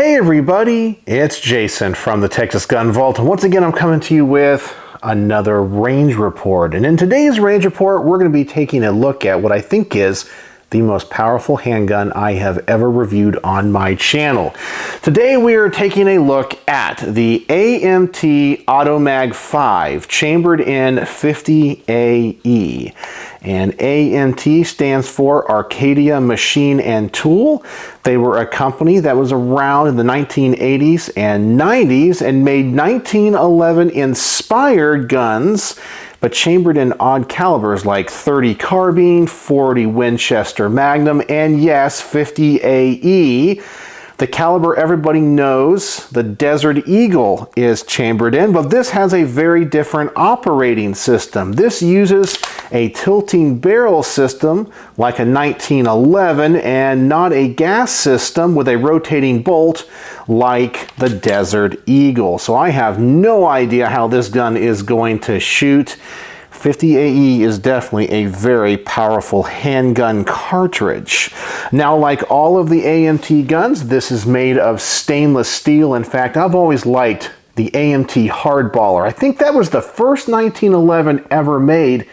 Hey everybody, it's Jason from the Texas Gun Vault, and once again I'm coming to you with another range report. And in today's range report, we're going to be taking a look at what I think is the most powerful handgun I have ever reviewed on my channel. Today we are taking a look at the AMT AutoMag V, chambered in 50AE. And AMT stands for Arcadia Machine Tool. They were a company that was around in the 1980s and 90s and made 1911 inspired guns, but chambered in odd calibers like 30 carbine, 40 Winchester Magnum, and yes, 50AE. The caliber everybody knows, the Desert Eagle, is chambered in, but this has a very different operating system. This uses a tilting barrel system like a 1911 and not a gas system with a rotating bolt like the Desert Eagle. So I have no idea how this gun is going to shoot. 50AE is definitely a very powerful handgun cartridge. Now, like all of the AMT guns, this is made of stainless steel. In fact, I've always liked the AMT Hardballer. I think that was the first 1911 ever made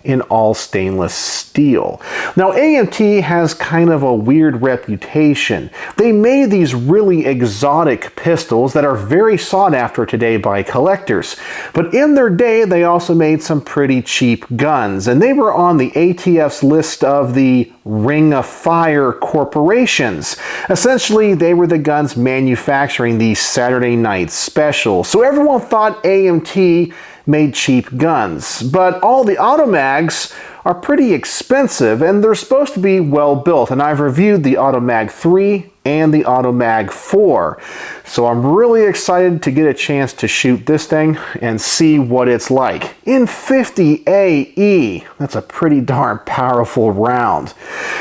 in all stainless steel. Now, AMT has kind of a weird reputation. They made these really exotic pistols that are very sought after today by collectors. But in their day, they also made some pretty cheap guns, and they were on the ATF's list of the Ring of Fire corporations. Essentially, they were the guns manufacturing these Saturday night specials. So everyone thought AMT made cheap guns, but all the AutoMags are pretty expensive and they're supposed to be well built, and I've reviewed the AutoMag 3 and the AutoMag 4. So I'm really excited to get a chance to shoot this thing and see what it's like. In 50AE, that's a pretty darn powerful round.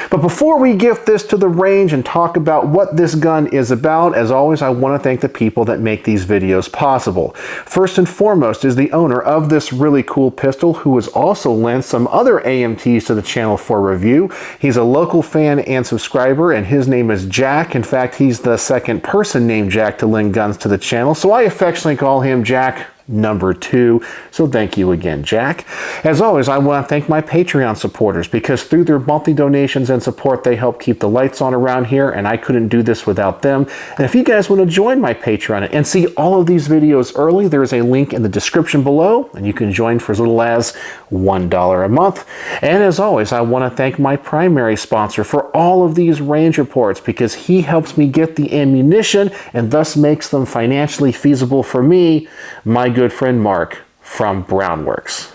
But before we get this to the range and talk about what this gun is about, as always, I want to thank the people that make these videos possible. First and foremost is the owner of this really cool pistol, who has also lent some other AMTs to the channel for review. He's a local fan and subscriber, and his name is Jack. In fact, he's the second person named Jack to lend guns to the channel, so I affectionately call him Jack number 2. So thank you again, Jack. As always, I want to thank my Patreon supporters, because through their monthly donations and support, they help keep the lights on around here, and I couldn't do this without them. And if you guys want to join my Patreon and see all of these videos early, there is a link in the description below, and you can join for as little as $1 a month. And as always, I want to thank my primary sponsor for all of these range reports, because he helps me get the ammunition and thus makes them financially feasible for me, my good friend Mark from Brownworks.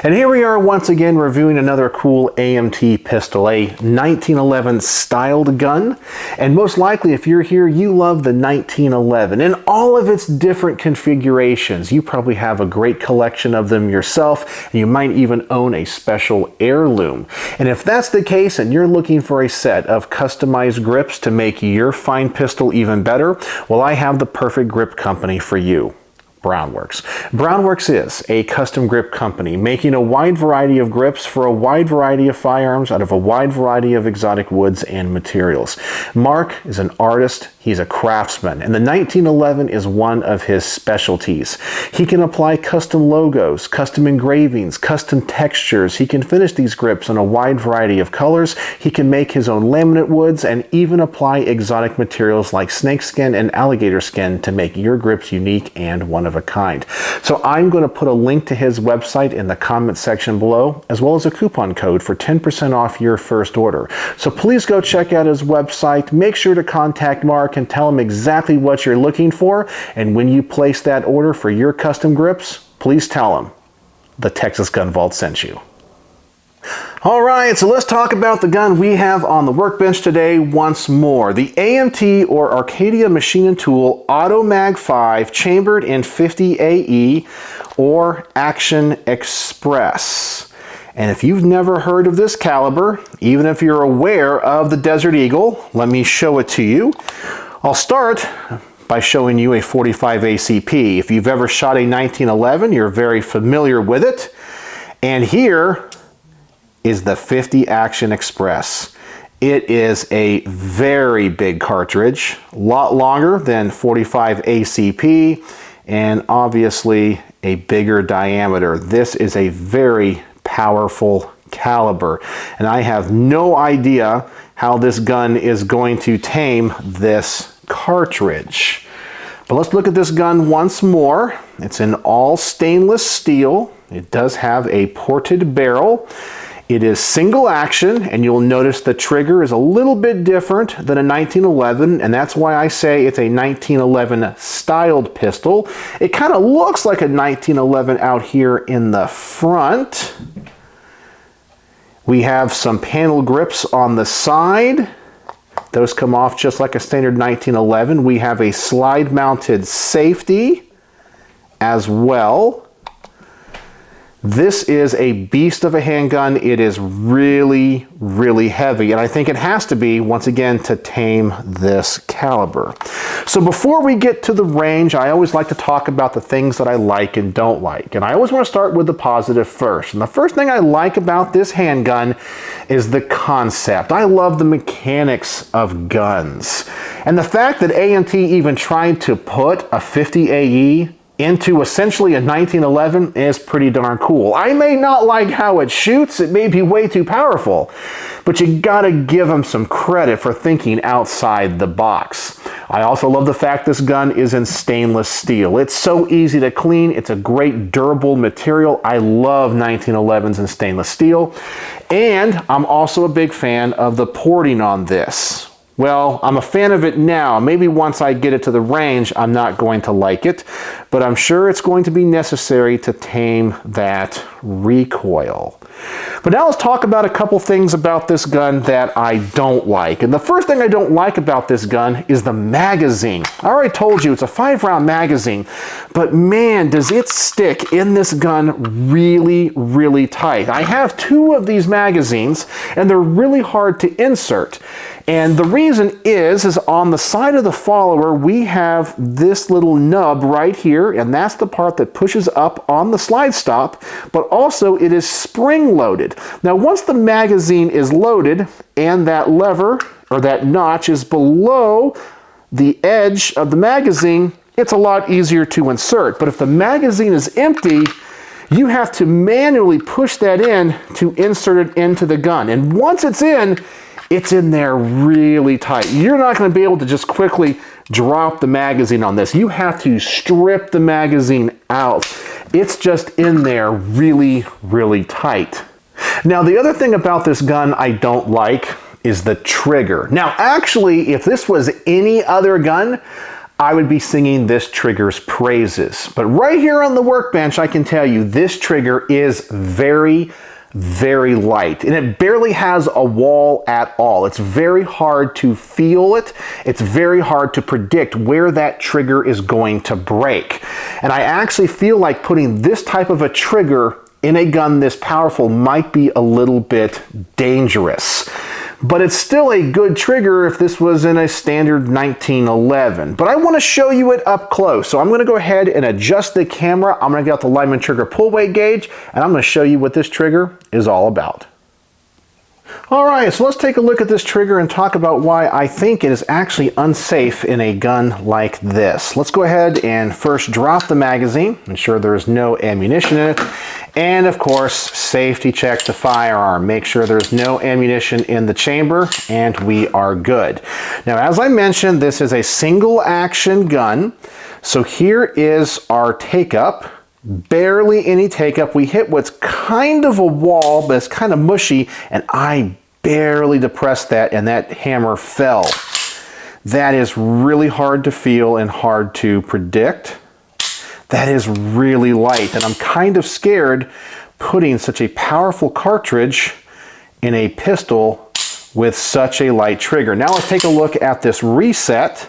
And here we are once again reviewing another cool AMT pistol, a 1911 styled gun. And most likely, if you're here, you love the 1911 and all of its different configurations. You probably have a great collection of them yourself, and you might even own a special heirloom. And if that's the case and you're looking for a set of customized grips to make your fine pistol even better, well, I have the perfect grip company for you. Brownworks. Brownworks is a custom grip company making a wide variety of grips for a wide variety of firearms out of a wide variety of exotic woods and materials. Mark is an artist, he's a craftsman, and the 1911 is one of his specialties. He can apply custom logos, custom engravings, custom textures. He can finish these grips in a wide variety of colors. He can make his own laminate woods and even apply exotic materials like snakeskin and alligator skin to make your grips unique and one of a kind. So I'm going to put a link to his website in the comment section below, as well as a coupon code for 10% off your first order. So please go check out his website. Make sure to contact Mark and tell him exactly what you're looking for. And when you place that order for your custom grips, please tell him the Texas Gun Vault sent you. Alright, so let's talk about the gun we have on the workbench today once more. The AMT, or Arcadia Machine Tool, AutoMag V, chambered in 50AE, or Action Express. And if you've never heard of this caliber, even if you're aware of the Desert Eagle, let me show it to you. I'll start by showing you a 45 ACP. If you've ever shot a 1911, you're very familiar with it. And here is the 50 Action Express. It is a very big cartridge, a lot longer than 45 ACP, and obviously a bigger diameter. This is a very powerful caliber, and I have no idea how this gun is going to tame this cartridge. But let's look at this gun once more. It's in all stainless steel. It does have a ported barrel. It is single action, and you'll notice the trigger is a little bit different than a 1911, and that's why I say it's a 1911 styled pistol. It kind of looks like a 1911 out here in the front. We have some panel grips on the side. Those come off just like a standard 1911. We have a slide mounted safety as well. This is a beast of a handgun. It is really, really heavy, and I think it has to be, once again, to tame this caliber. So before we get to the range, I always like to talk about the things that I like and don't like. And I always want to start with the positive first. And the first thing I like about this handgun is the concept. I love the mechanics of guns. And the fact that AMT even tried to put a 50 AE into essentially a 1911 is pretty darn cool. I may not like how it shoots, it may be way too powerful, but you gotta give them some credit for thinking outside the box. I also love the fact this gun is in stainless steel. It's so easy to clean, it's a great durable material. I love 1911s in stainless steel, and I'm also a big fan of the porting on this. Well, I'm a fan of it now. Maybe once I get it to the range, I'm not going to like it, but I'm sure it's going to be necessary to tame that recoil. But now let's talk about a couple things about this gun that I don't like. And the first thing I don't like about this gun is the magazine. I already told you it's a 5-round magazine, but man, does it stick in this gun really, really tight. I have 2 of these magazines, and they're really hard to insert. And the reason is on the side of the follower, we have this little nub right here, and that's the part that pushes up on the slide stop, but also it is spring loaded. Now, once the magazine is loaded and that lever or that notch is below the edge of the magazine, it's a lot easier to insert. But if the magazine is empty, you have to manually push that in to insert it into the gun. And once it's in there really tight. You're not going to be able to just quickly drop the magazine on this. You have to strip the magazine out. It's just in there really, really tight. Now, the other thing about this gun I don't like is the trigger. Now, actually, if this was any other gun, I would be singing this trigger's praises. But right here on the workbench, I can tell you this trigger is very light, and it barely has a wall at all. It's very hard to feel it. It's very hard to predict where that trigger is going to break. And I actually feel like putting this type of a trigger in a gun this powerful might be a little bit dangerous. But it's still a good trigger if this was in a standard 1911. But I want to show you it up close. So I'm going to go ahead and adjust the camera. I'm going to get out the Lyman trigger pull weight gauge, and I'm going to show you what this trigger is all about. All right, so let's take a look at this trigger and talk about why I think it is actually unsafe in a gun like this. Let's go ahead and first drop the magazine, ensure there is no ammunition in it, and of course, safety check the firearm. Make sure there's no ammunition in the chamber, and we are good. Now, as I mentioned, this is a single action gun, so here is our take-up. Barely any take-up. We hit what's kind of a wall, but it's kind of mushy, and I barely depressed that, and that hammer fell. That is really hard to feel and hard to predict. That is really light, and I'm kind of scared putting such a powerful cartridge in a pistol with such a light trigger. Now let's take a look at this reset.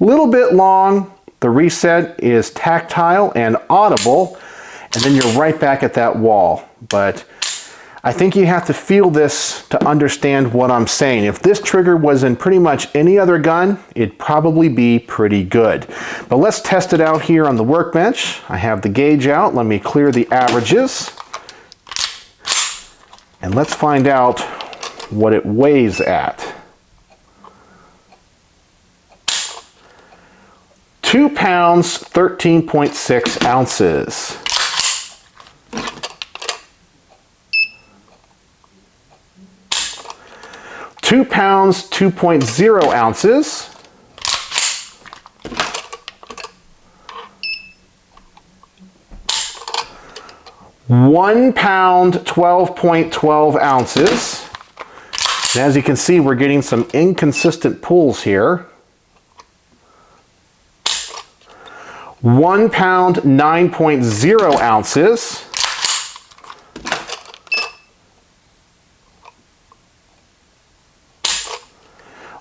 Little bit long. The reset is tactile and audible, and then you're right back at that wall. But I think you have to feel this to understand what I'm saying. If this trigger was in pretty much any other gun, it'd probably be pretty good. But let's test it out here on the workbench. I have the gauge out. Let me clear the averages. And let's find out what it weighs at. 2 pounds, 13.6 ounces. Two pounds, 2.0 ounces. 1 pound, 12.12 ounces. And as you can see, we're getting some inconsistent pulls here. 1 pound, 9.0 ounces.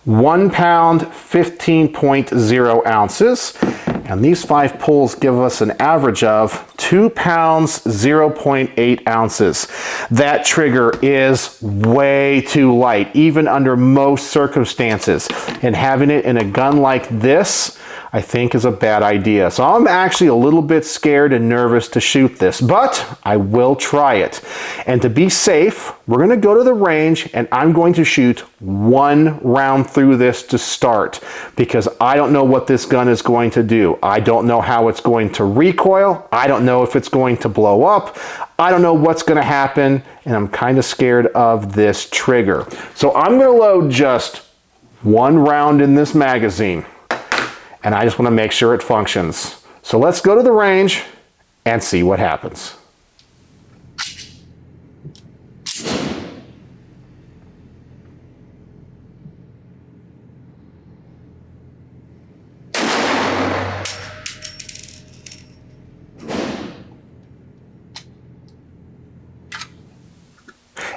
1 pound, 15.0 ounces. And these 5 pulls give us an average of 2 pounds, 0.8 ounces. That trigger is way too light, even under most circumstances. And having it in a gun like this, I think is a bad idea. So I'm actually a little bit scared and nervous to shoot this, but I will try it. And to be safe, we're gonna go to the range and I'm going to shoot 1 round through this to start, because I don't know what this gun is going to do. I don't know how it's going to recoil. I don't know if it's going to blow up. I don't know what's gonna happen, and I'm kind of scared of this trigger. So I'm gonna load just 1 round in this magazine, and I just want to make sure it functions. So let's go to the range and see what happens.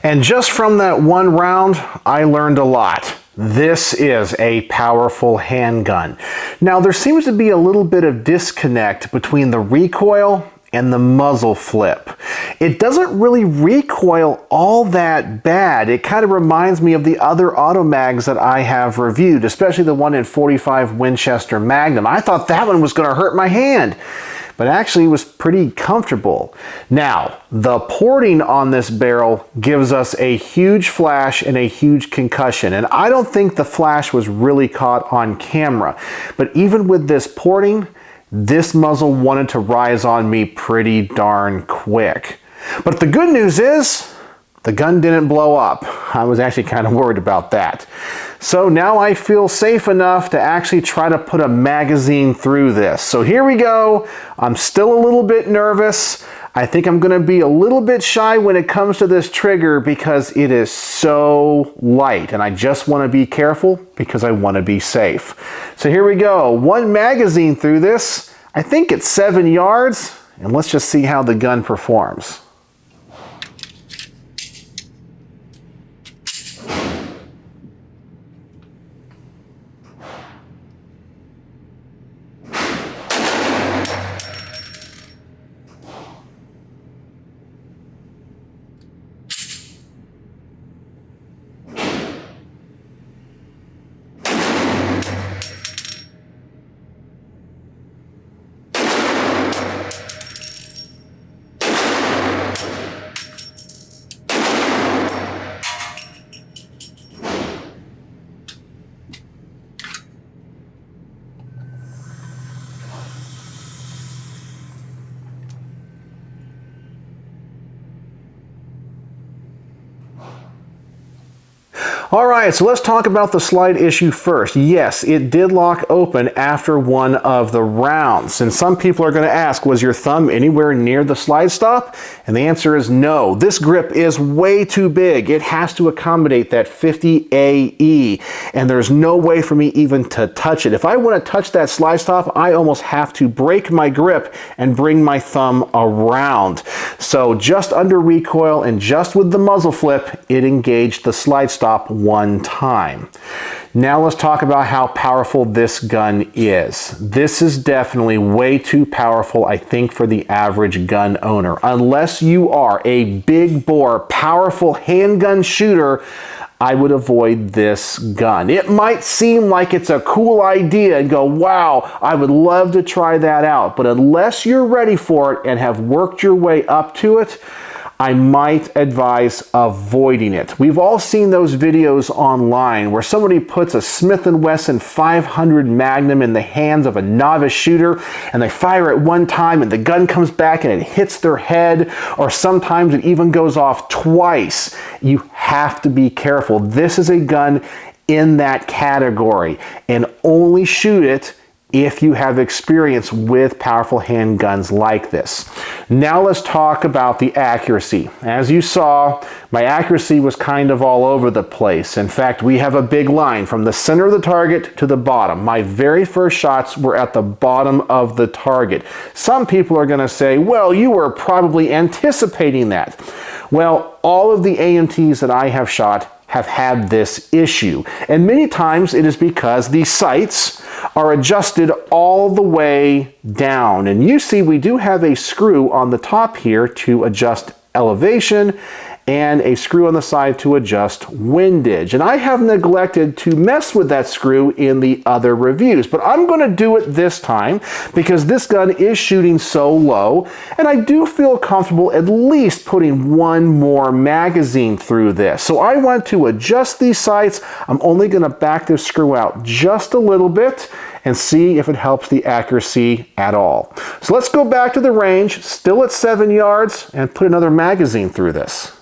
And just from that 1 round, I learned a lot. This is a powerful handgun. Now, there seems to be a little bit of disconnect between the recoil and the muzzle flip. It doesn't really recoil all that bad. It kind of reminds me of the other AutoMags that I have reviewed, especially the one in .45 Winchester Magnum. I thought that one was going to hurt my hand, but actually it was pretty comfortable. Now, the porting on this barrel gives us a huge flash and a huge concussion, and I don't think the flash was really caught on camera. But even with this porting, this muzzle wanted to rise on me pretty darn quick. But the good news is, the gun didn't blow up. I was actually kind of worried about that. So now I feel safe enough to actually try to put a magazine through this. So here we go. I'm still a little bit nervous. I think I'm gonna be a little bit shy when it comes to this trigger because it is so light, and I just wanna be careful because I wanna be safe. So here we go. 1 magazine through this. I think it's 7 yards, and let's just see how the gun performs. All right, so let's talk about the slide issue first. Yes, it did lock open after 1 of the rounds. And some people are going to ask, was your thumb anywhere near the slide stop? And the answer is no. This grip is way too big. It has to accommodate that 50 AE, and there's no way for me even to touch it. If I want to touch that slide stop, I almost have to break my grip and bring my thumb around. So just under recoil and just with the muzzle flip, it engaged the slide stop 1 time. Now let's talk about how powerful this gun is. This is definitely way too powerful, I think, for the average gun owner. Unless you are a big bore, powerful handgun shooter, I would avoid this gun. It might seem like it's a cool idea and go, wow, I would love to try that out. But unless you're ready for it and have worked your way up to it, I might advise avoiding it. We've all seen those videos online where somebody puts a Smith & Wesson 500 Magnum in the hands of a novice shooter and they fire it one time and the gun comes back and it hits their head, or sometimes it even goes off twice. You have to be careful. This is a gun in that category, and only shoot it if you have experience with powerful handguns like this. Now let's talk about the accuracy. As you saw, my accuracy was kind of all over the place. In fact, we have a big line from the center of the target to the bottom. My very first shots were at the bottom of the target. Some people are going to say, well, you were probably anticipating that. Well, all of the AMTs that I have shot have had this issue, and many times it is because the sights are adjusted all the way down. And you see we do have a screw on the top here to adjust elevation and a screw on the side to adjust windage. And I have neglected to mess with that screw in the other reviews, but I'm going to do it this time because this gun is shooting so low, and I do feel comfortable at least putting one more magazine through this. So I want to adjust these sights. I'm only going to back this screw out just a little bit and see if it helps the accuracy at all. So let's go back to the range, still at 7 yards, and put another magazine through this.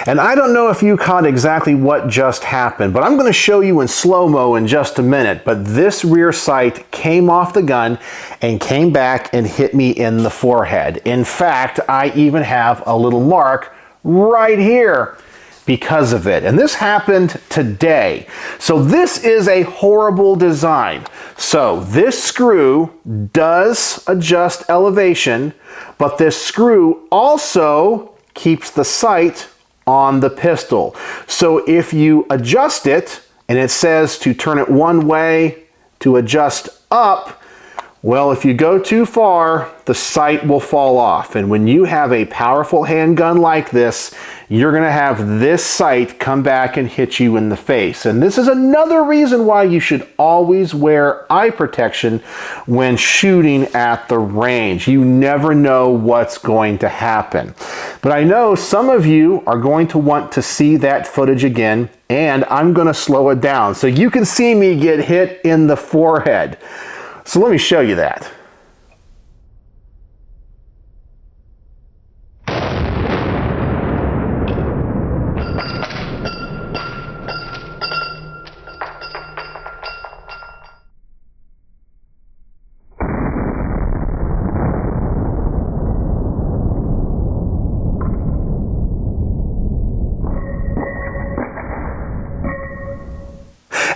And I don't know if you caught exactly what just happened, but I'm going to show you in slow-mo in just a minute. But this rear sight came off the gun and came back and hit me in the forehead. In fact, I even have a little mark right here because of it. And this happened today. So this is a horrible design. So this screw does adjust elevation, but this screw also keeps the sight on the pistol. So if you adjust it and it says to turn it one way to adjust up, well, if you go too far, the sight will fall off. And when you have a powerful handgun like this, you're going to have this sight come back and hit you in the face. And this is another reason why you should always wear eye protection when shooting at the range. You never know what's going to happen. But I know some of you are going to want to see that footage again, and I'm going to slow it down so you can see me get hit in the forehead. So let me show you that.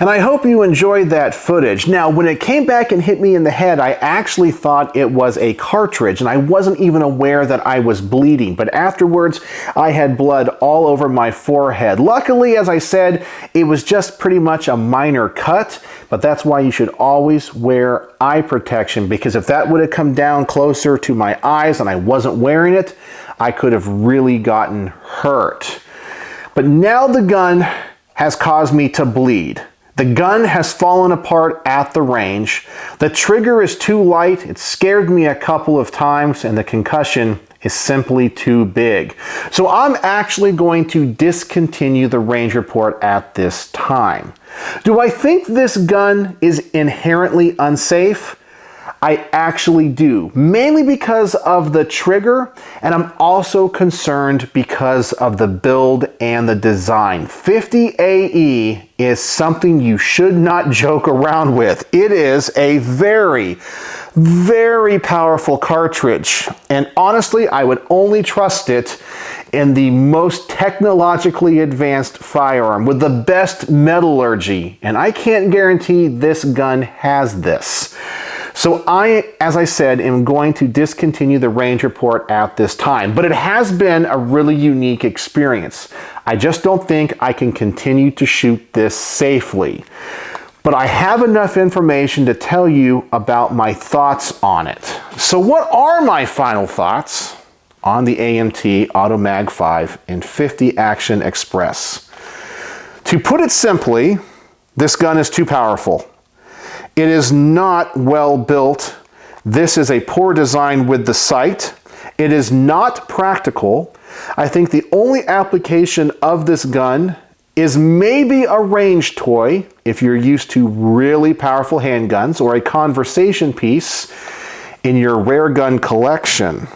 And I hope you enjoyed that footage. Now, when it came back and hit me in the head, I actually thought it was a cartridge, and I wasn't even aware that I was bleeding. But afterwards, I had blood all over my forehead. Luckily, as I said, it was just pretty much a minor cut, but that's why you should always wear eye protection, because if that would have come down closer to my eyes and I wasn't wearing it, I could have really gotten hurt. But now the gun has caused me to bleed. The gun has fallen apart at the range. The trigger is too light. It scared me a couple of times, and the concussion is simply too big. So I'm actually going to discontinue the range report at this time. Do I think this gun is inherently unsafe? I actually do, mainly because of the trigger, and I'm also concerned because of the build and the design. 50 AE is something you should not joke around with. It is a very, very powerful cartridge, and honestly, I would only trust it in the most technologically advanced firearm with the best metallurgy, and I can't guarantee this gun has this. So I, as I said, am going to discontinue the range report at this time, but it has been a really unique experience. I just don't think I can continue to shoot this safely. But I have enough information to tell you about my thoughts on it. So what are my final thoughts? on the AMT AutoMag V in 50 Action Express. To put it simply, this gun is too powerful. It is not well built. This is a poor design with the sight. It is not practical. I think the only application of this gun is maybe a range toy if you're used to really powerful handguns, or a conversation piece in your rare gun collection.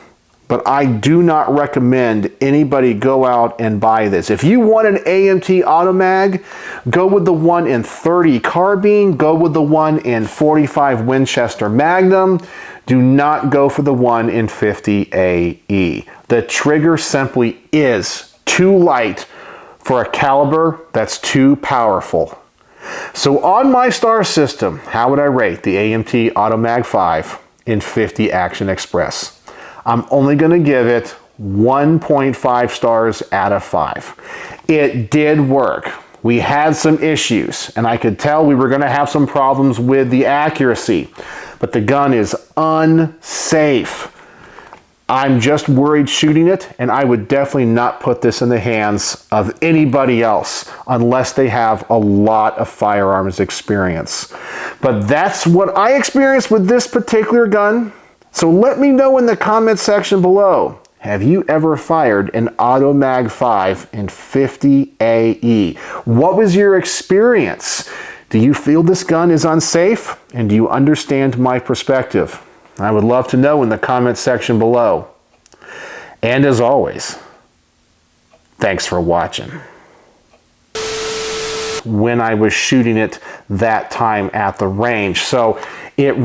But I do not recommend anybody go out and buy this. If you want an AMT AutoMag, go with the one in .30 carbine, go with the one in .45 Winchester Magnum. Do not go for the one in 50 AE. The trigger simply is too light for a caliber that's too powerful. So on my star system, how would I rate the AMT AutoMag V in 50 Action Express? I'm only going to give it 1.5 stars out of 5. It did work. We had some issues, and I could tell we were going to have some problems with the accuracy, but the gun is unsafe. I'm just worried shooting it, and I would definitely not put this in the hands of anybody else unless they have a lot of firearms experience. But that's what I experienced with this particular gun. So let me know in the comment section below, have you ever fired an AutoMag V in 50 AE? What was your experience? Do you feel this gun is unsafe? And do you understand my perspective? I would love to know in the comment section below. And as always, thanks for watching. When I was shooting it that time at the range. So it